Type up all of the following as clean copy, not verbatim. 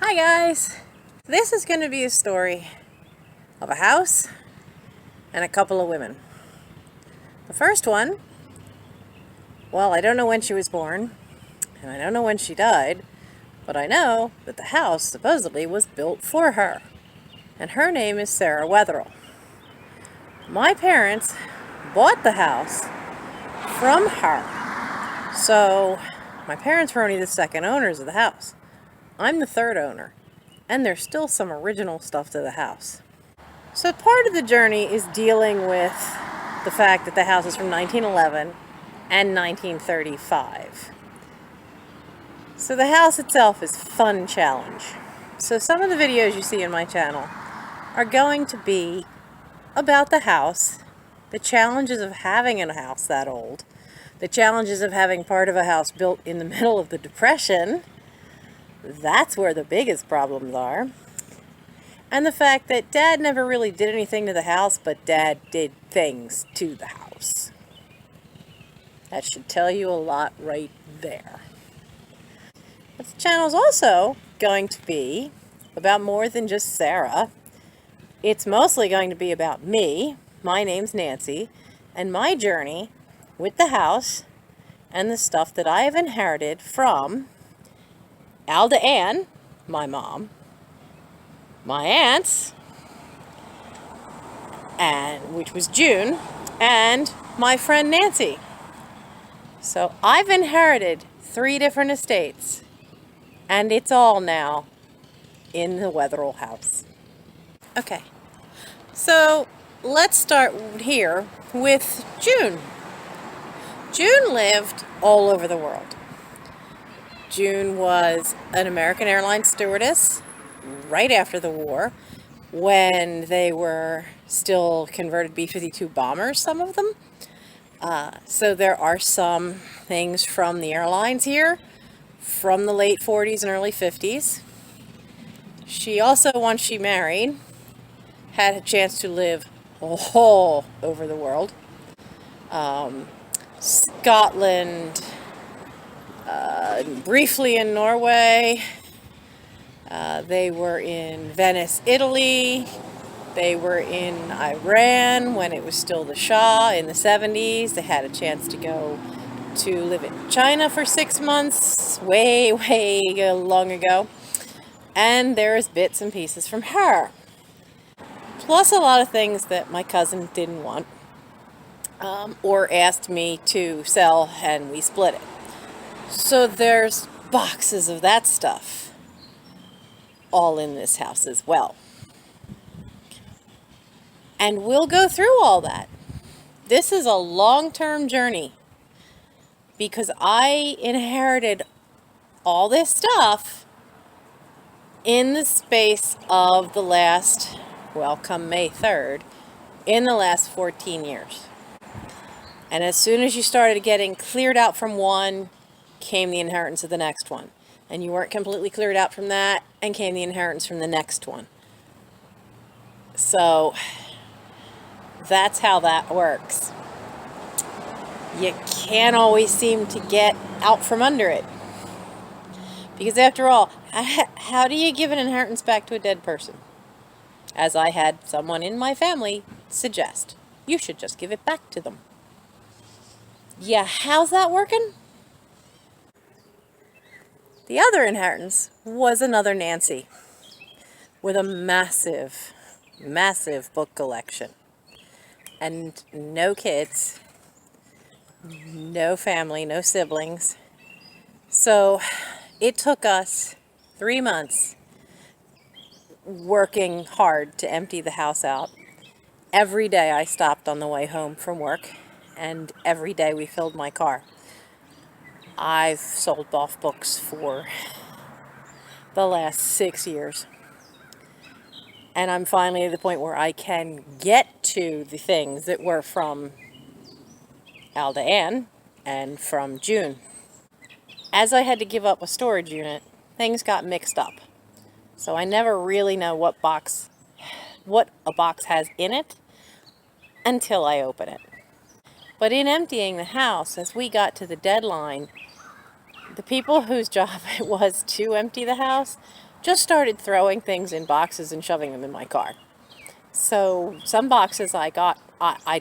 Hi guys! This is going to be a story of a house and a couple of women. The first one, well, I don't know when she was born and I don't know when she died, but I know that the house supposedly was built for her. And her name is Sarah Wetherill. My parents bought the house from her. So my parents were only the second owners of the house. I'm the third owner. And there's still some original stuff to the house. So part of the journey is dealing with the fact that the house is from 1911 and 1935. So the house itself is a fun challenge. So some of the videos you see in my channel are going to be about the house, the challenges of having a house that old, the challenges of having part of a house built in the middle of the Depression. That's where the biggest problems are. And the fact that Dad never really did anything to the house, but Dad did things to the house. That should tell you a lot right there. This channel is also going to be about more than just Sarah. It's mostly going to be about me. My name's Nancy, and my journey with the house and the stuff that I have inherited from Alda Ann, my mom, my aunts, and which was June, and my friend Nancy. So I've inherited 3 different estates, and it's all now in the Wetherill house. Okay, so let's start here with June. June lived all over the world. June was an American Airlines stewardess right after the war, when they were still converted B-52 bombers, some of them. So there are some things from the airlines here from the late 40s and early 50s. She also, once she married, had a chance to live all over the world. Scotland, briefly in Norway. They were in Venice, Italy. They were in Iran when it was still the Shah in the 70s. They had a chance to go to live in China for 6 months, way long ago. And there's bits and pieces from her. Plus a lot of things that my cousin didn't want, or asked me to sell, and we split it. So there's boxes of that stuff all in this house as well. And we'll go through all that. This is a long-term journey because I inherited all this stuff in the space of the last, well, come May 3rd, in the last 14 years. And as soon as you started getting cleared out from one, came the inheritance of the next one. And you weren't completely cleared out from that, and came the inheritance from the next one. So that's how that works. You can't always seem to get out from under it. Because after all, how do you give an inheritance back to a dead person? As I had someone in my family suggest, you should just give it back to them. Yeah, how's that working? The other inheritance was another Nancy with a massive book collection and no kids, no family, no siblings. So it took us 3 months working hard to empty the house out. Every day I stopped on the way home from work, and every day we filled my car. I've sold off books for the last 6 years. And I'm finally at the point where I can get to the things that were from Alda Ann and from June. As I had to give up a storage unit, things got mixed up. So I never really know what a box has in it until I open it. But in emptying the house, as we got to the deadline, the people whose job it was to empty the house just started throwing things in boxes and shoving them in my car. So some boxes I got, I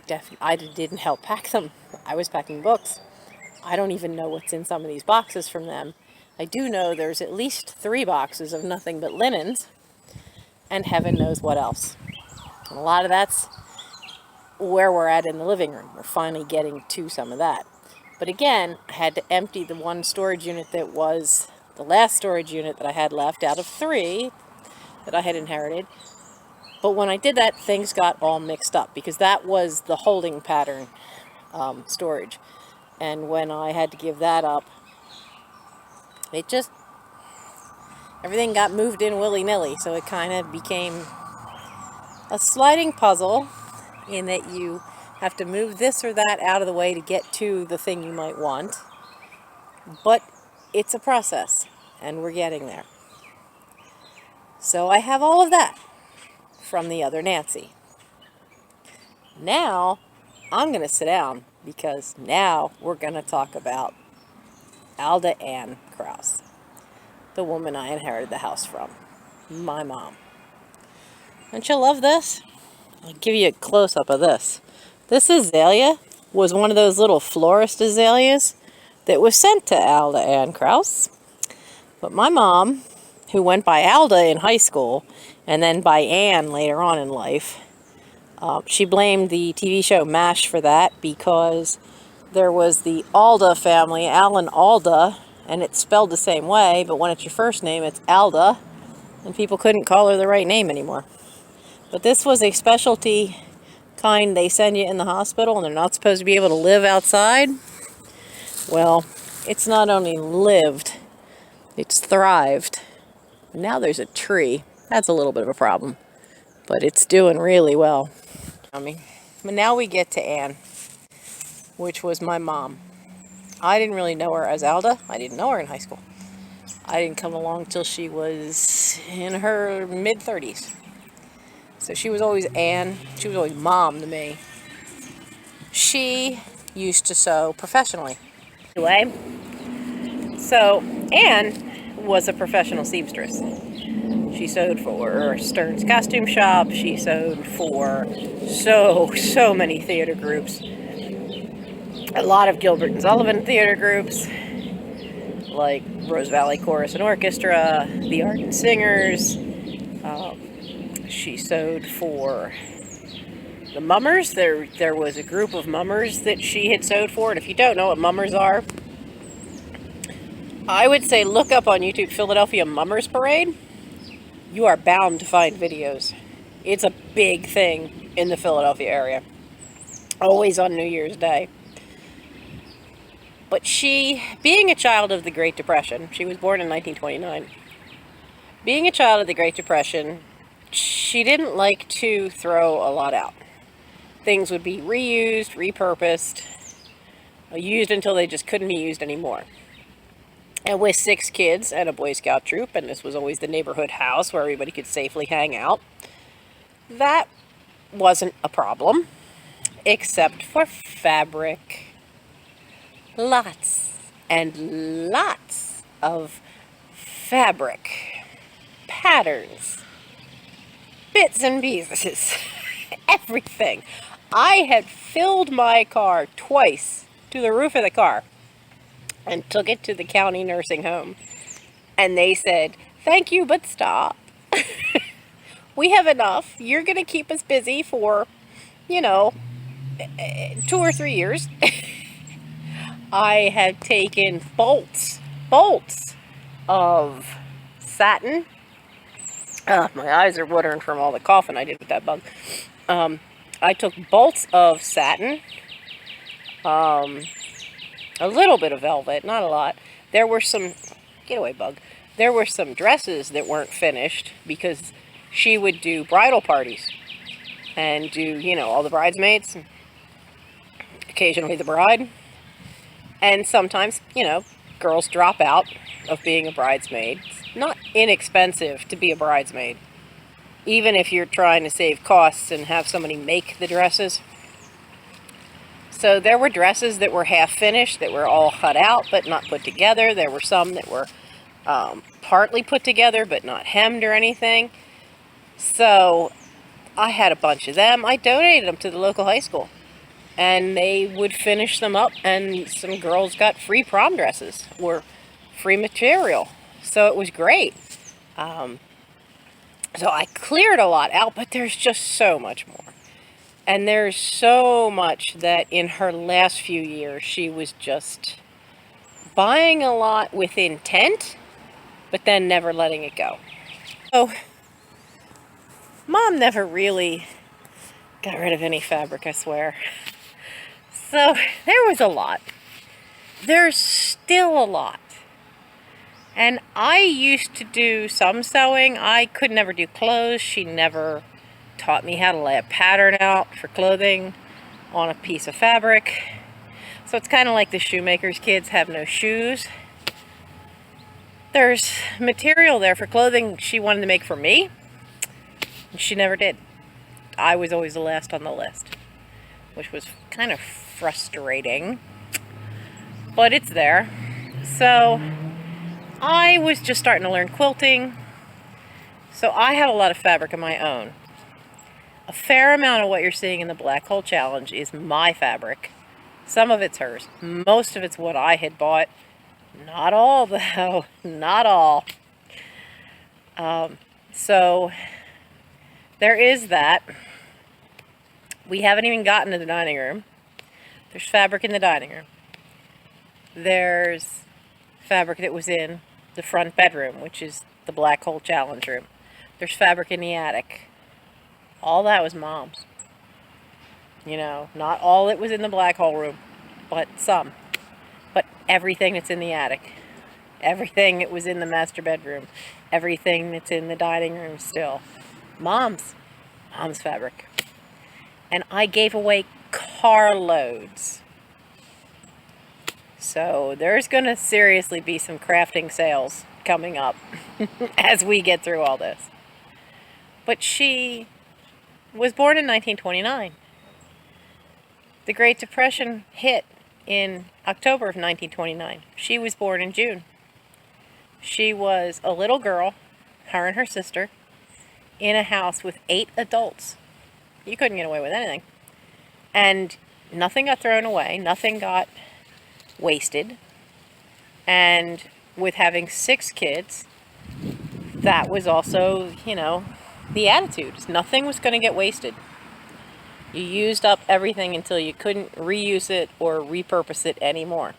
didn't help pack them. I was packing books. I don't even know what's in some of these boxes from them. I do know there's at least 3 boxes of nothing but linens, and heaven knows what else. And a lot of that's where we're at in the living room. We're finally getting to some of that. But again, I had to empty the one storage unit that was the last storage unit that I had left out of 3 that I had inherited. But when I did that, things got all mixed up because that was the holding pattern storage. And when I had to give that up, it just, everything got moved in willy-nilly. So it kind of became a sliding puzzle in that you have to move this or that out of the way to get to the thing you might want. But it's a process, and we're getting there. So I have all of that from the other Nancy. Now, I'm going to sit down because now we're going to talk about Alda Ann Krause, the woman I inherited the house from, my mom. Don't you love this? I'll give you a close-up of this. This azalea was one of those little florist azaleas that was sent to Alda Ann Krause. But my mom, who went by Alda in high school and then by Ann later on in life, she blamed the TV show MASH for that because there was the Alda family, Alan Alda, and it's spelled the same way, but when it's your first name, it's Alda, and people couldn't call her the right name anymore. But this was a specialty kind they send you in the hospital, and they're not supposed to be able to live outside. Well, it's not only lived, it's thrived. Now there's a tree. That's a little bit of a problem, but it's doing really well. But now we get to Ann, which was my mom. I didn't really know her as Alda. I didn't know her in high school. I didn't come along till she was in her mid-30s. So she was always Ann. She was always Mom to me. She used to sew professionally. Anyway, so Ann was a professional seamstress. She sewed for Stern's Costume Shop. She sewed for so many theater groups. A lot of Gilbert and Sullivan theater groups, like Rose Valley Chorus and Orchestra, the Ardent Singers. She sewed for the mummers. There was a group of mummers that she had sewed for, and if you don't know what mummers are, I would say look up on YouTube Philadelphia Mummers Parade. You are bound to find videos. It's a big thing in the Philadelphia area. Always on New Year's Day. But she, being a child of the Great Depression, she was born in 1929. Being a child of the Great Depression, she didn't like to throw a lot out. Things would be reused, repurposed, used until they just couldn't be used anymore. And with 6 kids and a Boy Scout troop, and this was always the neighborhood house where everybody could safely hang out, that wasn't a problem, except for fabric. Lots and lots of fabric, patterns, bits and pieces, everything. I had filled my car twice to the roof of the car and took it to the county nursing home. And they said, "Thank you, but stop. We have enough. You're going to keep us busy for, 2 or 3 years." I had taken bolts of satin. My eyes are watering from all the coughing I did with that bug. I took bolts of satin, a little bit of velvet, not a lot. There were some, get away bug, there were some dresses that weren't finished because she would do bridal parties and do, all the bridesmaids, occasionally the bride. And sometimes, girls drop out of being a bridesmaid. It's not inexpensive to be a bridesmaid, even if you're trying to save costs and have somebody make the dresses. So there were dresses that were half finished, that were all cut out but not put together. There were some that were partly put together, but not hemmed or anything. So I had a bunch of them. I donated them to the local high school. And they would finish them up, and some girls got free prom dresses or free material. So it was great. So I cleared a lot out, but there's just so much more. And there's so much that in her last few years, she was just buying a lot with intent, but then never letting it go. So Mom never really got rid of any fabric, I swear. So there was a lot. There's still a lot. And I used to do some sewing. I could never do clothes. She never taught me how to lay a pattern out for clothing on a piece of fabric. So it's kind of like the shoemaker's kids have no shoes. There's material there for clothing she wanted to make for me, and she never did. I was always the last on the list, which was kind of frustrating, but it's there. So I was just starting to learn quilting, so I had a lot of fabric of my own. A fair amount of what you're seeing in the Black Hole Challenge is my fabric. Some of it's hers. Most of it's what I had bought. Not all, though. Not all. So there is that. We haven't even gotten to the dining room. There's fabric in the dining room. There's fabric that was in the front bedroom, which is the Black Hole Challenge room. There's fabric in the attic. All that was Mom's. You know, not all that was in the Black Hole room, but some. But everything that's in the attic. Everything that was in the master bedroom. Everything that's in the dining room still. Mom's fabric. And I gave away carloads. So there's going to seriously be some crafting sales coming up as we get through all this. But she was born in 1929. The Great Depression hit in October of 1929. She was born in June. She was a little girl, her and her sister, in a house with 8 adults. You couldn't get away with anything. And nothing got thrown away. Nothing got wasted. And with having 6 kids, that was also, you know, the attitude. Nothing was going to get wasted. You used up everything until you couldn't reuse it or repurpose it anymore.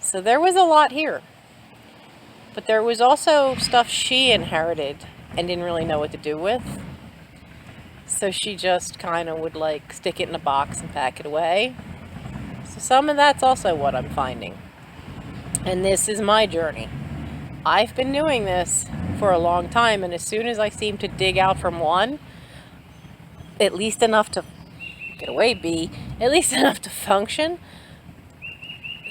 So there was a lot here. But there was also stuff she inherited and didn't really know what to do with. So she just kind of would like stick it in a box and pack it away. So some of that's also what I'm finding. And this is my journey. I've been doing this for a long time, and as soon as I seem to dig out from one, at least enough to get away, at least enough to function,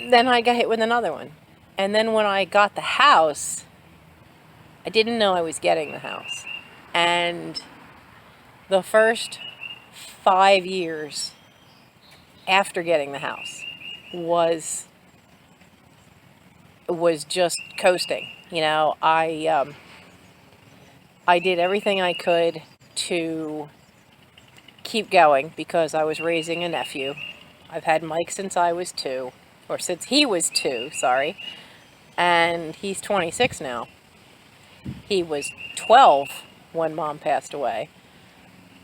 then I got hit with another one. And then when I got the house, I didn't know I was getting the house. And the first 5 years after getting the house was just coasting. You know, I did everything I could to keep going because I was raising a nephew. I've had Mike since I was 2, or since he was 2, sorry. And he's 26 now. He was 12 when Mom passed away.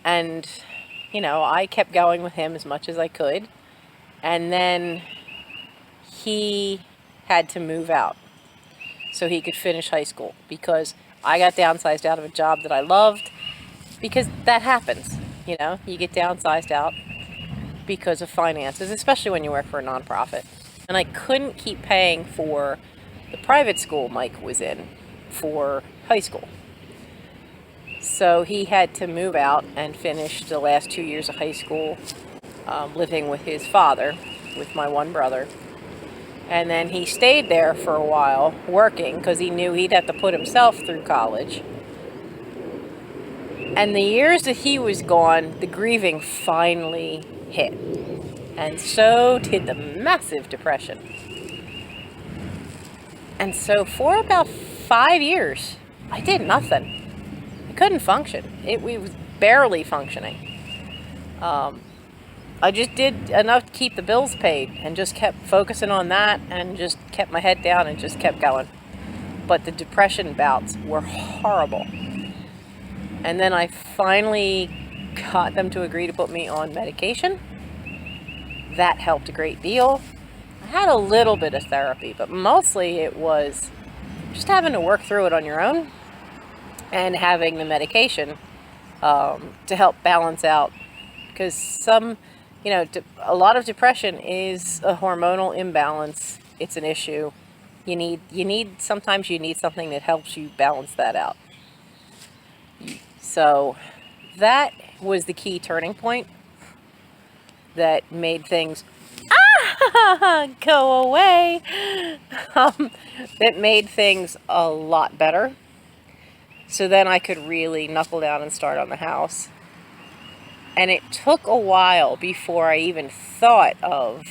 And, you know, I kept going with him as much as I could. And then he had to move out so he could finish high school because I got downsized out of a job that I loved, because that happens. You know, you get downsized out because of finances, especially when you work for a nonprofit. And I couldn't keep paying for the private school Mike was in for high school. So he had to move out and finish the last 2 years of high school living with his father, with my one brother. And then he stayed there for a while working because he knew he'd have to put himself through college. And the years that he was gone, the grieving finally hit. And so did the massive depression. And so for about 5 years, I did nothing. I couldn't function. We was barely functioning. I just did enough to keep the bills paid and just kept focusing on that and just kept my head down and just kept going. But the depression bouts were horrible. And then I finally got them to agree to put me on medication. That helped a great deal. I had a little bit of therapy, but mostly it was just having to work through it on your own and having the medication to help balance out. Because a lot of depression is a hormonal imbalance. It's an issue. Sometimes you need something that helps you balance that out. So that was the key turning point that made things go away. That made things a lot better. So then I could really knuckle down and start on the house. And it took a while before I even thought of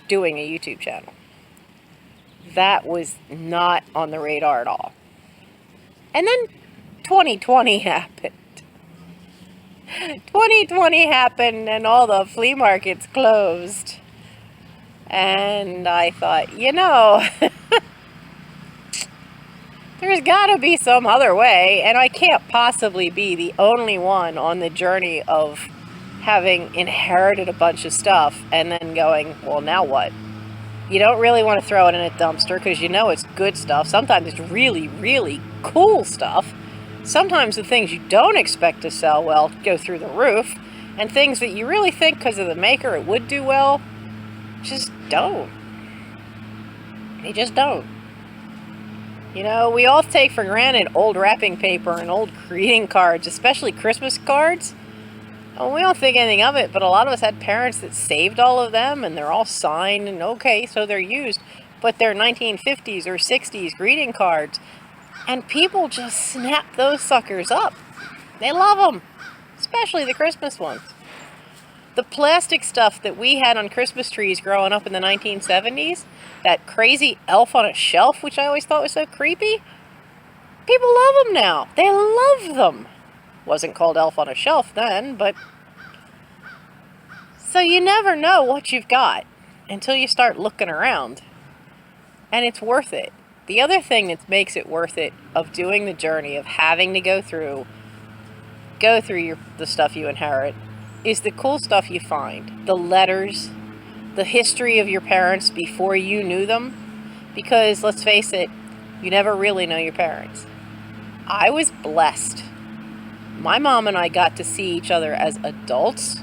doing a YouTube channel. That was not on the radar at all. And then 2020 happened. 2020 happened and all the flea markets closed. And I thought, there's got to be some other way, and I can't possibly be the only one on the journey of having inherited a bunch of stuff and then going, well, now what? You don't really want to throw it in a dumpster because it's good stuff. Sometimes it's really, really cool stuff. Sometimes the things you don't expect to sell well go through the roof, and things that you really think because of the maker it would do well, just don't. They just don't. We all take for granted old wrapping paper and old greeting cards, especially Christmas cards. And we don't think anything of it, but a lot of us had parents that saved all of them, and they're all signed, and okay, so they're used. But they're 1950s or 60s greeting cards, and people just snap those suckers up. They love them, especially the Christmas ones. The plastic stuff that we had on Christmas trees growing up in the 1970s, that crazy elf on a shelf, which I always thought was so creepy, people love them now. They love them. Wasn't called elf on a shelf then, but... So you never know what you've got until you start looking around. And it's worth it. The other thing that makes it worth it of doing the journey of having to go through the stuff you inherit is the cool stuff you find. The letters, the history of your parents before you knew them. Because, let's face it, you never really know your parents. I was blessed. My mom and I got to see each other as adults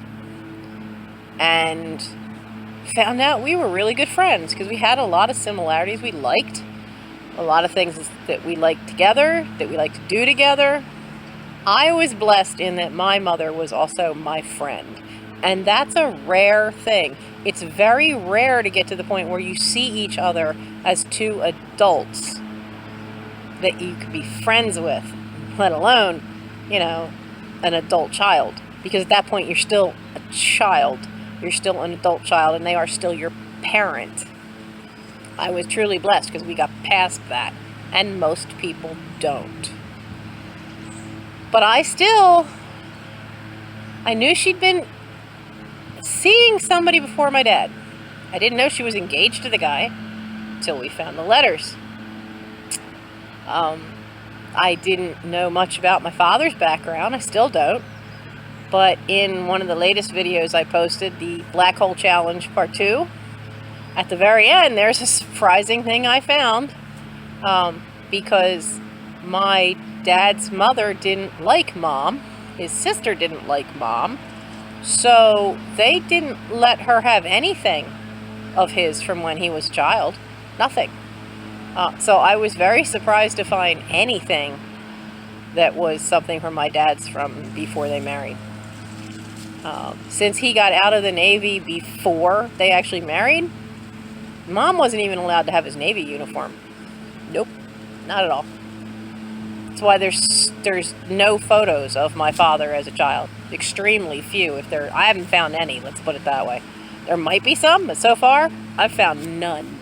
and found out we were really good friends because we had a lot of similarities we liked. A lot of things that we liked together, that we liked to do together. I was blessed in that my mother was also my friend. And that's a rare thing. It's very rare to get to the point where you see each other as two adults that you could be friends with, let alone, an adult child. Because at that point, you're still a child. You're still an adult child, and they are still your parent. I was truly blessed because we got past that. And most people don't. But I knew she'd been seeing somebody before my dad. I didn't know she was engaged to the guy until we found the letters. I didn't know much about my father's background. I still don't. But in one of the latest videos I posted, the Black Hole Challenge Part 2, at the very end, there's a surprising thing I found. Because my dad's mother didn't like Mom. His sister didn't like Mom. So they didn't let her have anything of his from when he was a child. Nothing. So I was very surprised to find anything that was something from my dad's from before they married. Since he got out of the Navy before they actually married, Mom wasn't even allowed to have his Navy uniform. Nope, not at all. That's why there's no photos of my father as a child. Extremely few. I haven't found any, let's put it that way. There might be some, but so far, I've found none.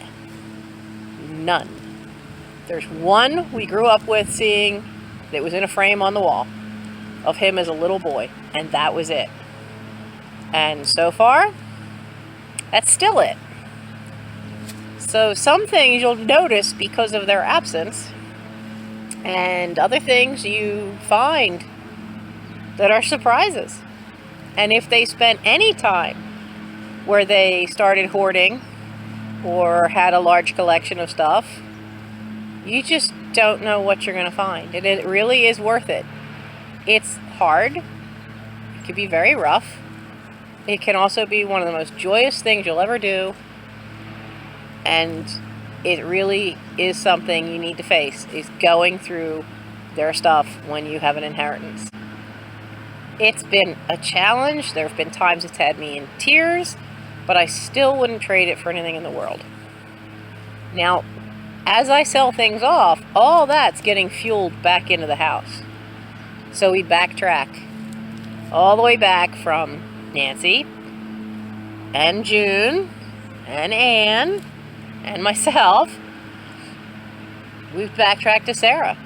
None. There's one we grew up with seeing that was in a frame on the wall of him as a little boy, and that was it. And so far, that's still it. So some things you'll notice because of their absence, and other things you find that are surprises. And if they spent any time where they started hoarding or had a large collection of stuff, you just don't know what you're going to find. And it really is worth it. It's hard. It can be very rough. It can also be one of the most joyous things you'll ever do. And it really is something you need to face, is going through their stuff when you have an inheritance. It's been a challenge. There have been times it's had me in tears, but I still wouldn't trade it for anything in the world. Now, as I sell things off, all that's getting fueled back into the house. So we backtrack all the way back from Nancy and June and Anne and myself. We've backtracked to Sarah.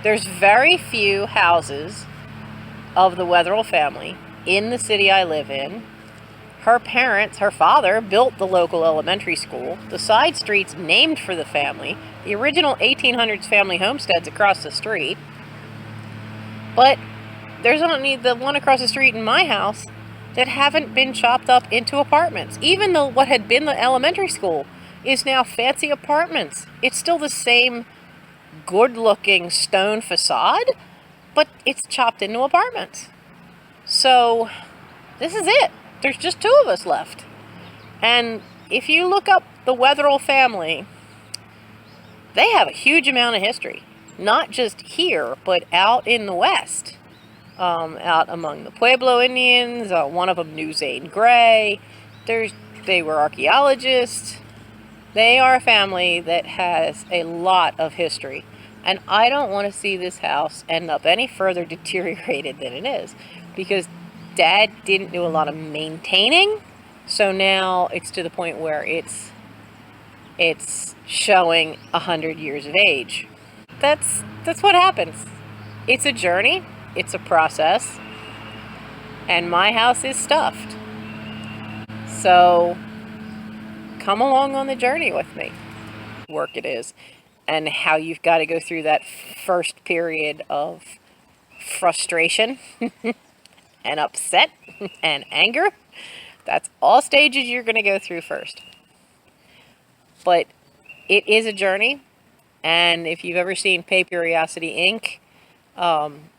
There's very few houses of the Wetherill family in the city I live in. Her parents, her father, built the local elementary school. The side street's named for the family. The original 1800s family homestead's across the street. But there's only the one across the street in my house that haven't been chopped up into apartments. Even though what had been the elementary school is now fancy apartments. It's still the same good-looking stone facade, but it's chopped into apartments. So this is it. There's just two of us left. And if you look up the Wetherill family, they have a huge amount of history. Not just here, but out in the West. Out among the Pueblo Indians. One of them knew Zane Grey. They were archaeologists. They are a family that has a lot of history. And I don't want to see this house end up any further deteriorated than it is. Because Dad didn't do a lot of maintaining. So now it's to the point where it's showing 100 years of age. That's what happens. It's a journey. It's a process. And my house is stuffed. So come along on the journey with me. Work it is. And how you've got to go through that first period of frustration and upset and anger. That's all stages you're going to go through first. But it is a journey. And if you've ever seen Paperiosity Inc.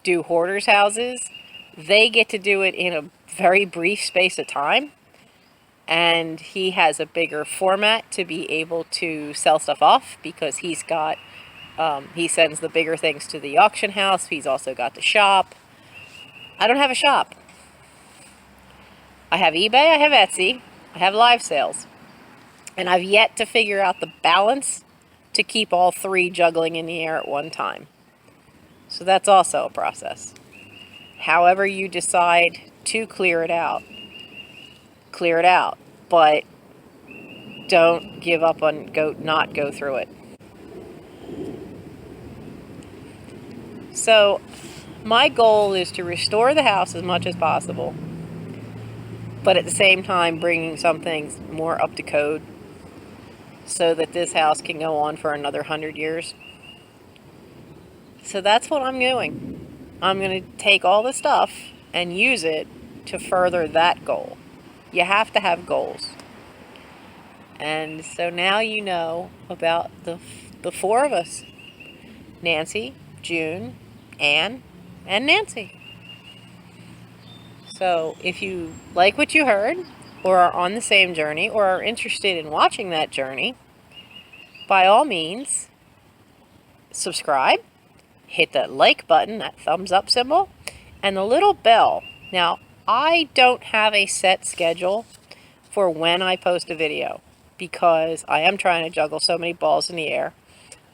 Do hoarders houses, they get to do it in a very brief space of time. And he has a bigger format to be able to sell stuff off because he's got, he sends the bigger things to the auction house. He's also got the shop. I don't have a shop. I have eBay, I have Etsy, I have live sales. And I've yet to figure out the balance to keep all three juggling in the air at one time. So that's also a process. However you decide to clear it out, but don't give up on not go through it. So my goal is to restore the house as much as possible, but at the same time bringing some things more up to code so that this house can go on for another 100 years. So that's what I'm doing. I'm going to take all the stuff and use it to further that goal. You have to have goals. And so now you know about the four of us. Nancy, June, Anne, and Nancy. So if you like what you heard, or are on the same journey, or are interested in watching that journey, by all means, subscribe, hit that like button, that thumbs up symbol, and the little bell. Now, I don't have a set schedule for when I post a video because I am trying to juggle so many balls in the air.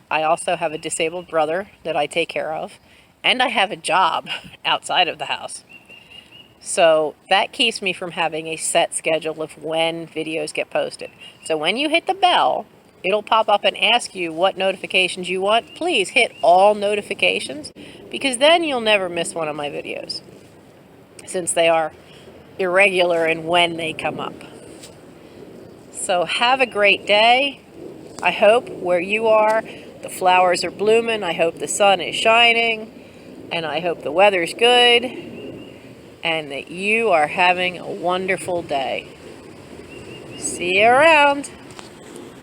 I also have a disabled brother that I take care of, and I have a job outside of the house. So that keeps me from having a set schedule of when videos get posted. So when you hit the bell, it'll pop up and ask you what notifications you want. Please hit all notifications, because then you'll never miss one of my videos, since they are irregular in when they come up. So have a great day. I hope where you are, the flowers are blooming. I hope the sun is shining. And I hope the weather's good. And that you are having a wonderful day. See you around.